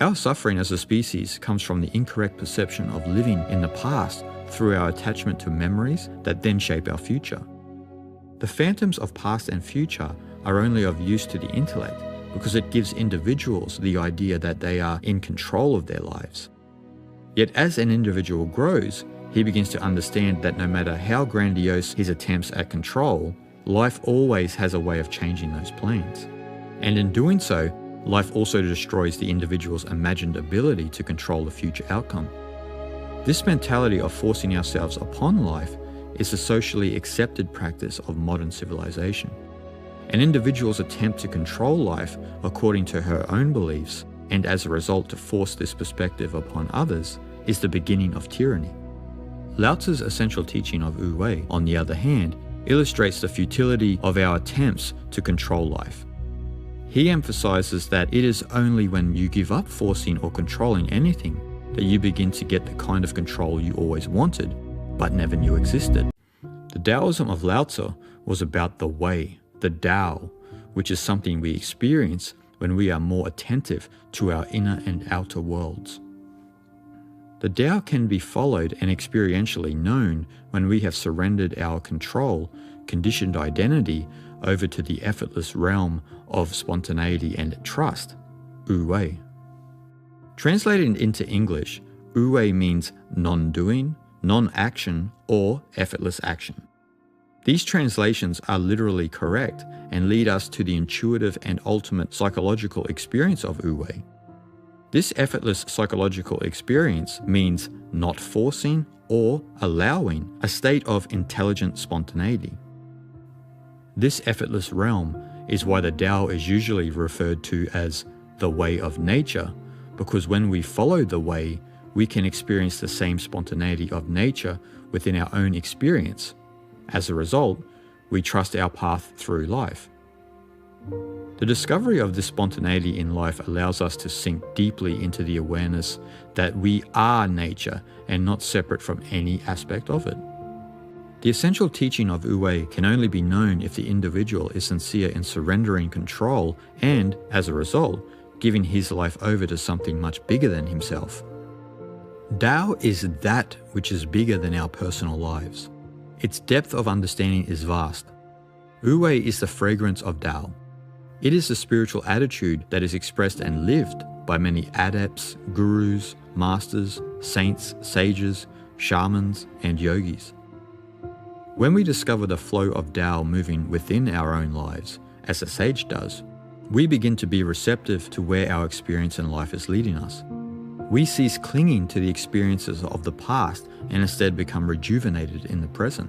Our suffering as a species comes from the incorrect perception of living in the past through our attachment to memories that then shape our future. The phantoms of past and future are only of use to the intellect because it gives individuals the idea that they are in control of their lives. Yet as an individual grows, he begins to understand that no matter how grandiose his attempts at control, life always has a way of changing those plans. And in doing so, life also destroys the individual's imagined ability to control the future outcome. This mentality of forcing ourselves upon life is the socially accepted practice of modern civilization. An individual's attempt to control life according to her own beliefs, and as a result to force this perspective upon others, is the beginning of tyranny. Lao-tzu's essential teaching of wu-wei, on the other hand, illustrates the futility of our attempts to control life. He emphasizes that it is only when you give up forcing or controlling anything that you begin to get the kind of control you always wanted, but never knew existed. The Taoism of Lao-tzu was about the way, the Tao, which is something we experience when we are more attentive to our inner and outer worlds. The Tao can be followed and experientially known when we have surrendered our control, conditioned identity over to the effortless realm of spontaneity and trust, wu-wei. Translated into English, wu-wei means non-doing, non-action, or effortless action. These translations are literally correct and lead us to the intuitive and ultimate psychological experience of wu-wei. This effortless psychological experience means not forcing or allowing a state of intelligent spontaneity. This effortless realm is why the Tao is usually referred to as the way of nature, because when we follow the way, we can experience the same spontaneity of nature within our own experience. As a result, we trust our path through life. The discovery of this spontaneity in life allows us to sink deeply into the awareness that we are nature and not separate from any aspect of it. The essential teaching of wu-wei can only be known if the individual is sincere in surrendering control and, as a result, giving his life over to something much bigger than himself. Tao is that which is bigger than our personal lives. Its depth of understanding is vast. Wu-wei is the fragrance of Tao. It is the spiritual attitude that is expressed and lived by many adepts, gurus, masters, saints, sages, shamans, and yogis. When we discover the flow of Tao moving within our own lives, as a sage does, we begin to be receptive to where our experience in life is leading us. We cease clinging to the experiences of the past and instead become rejuvenated in the present.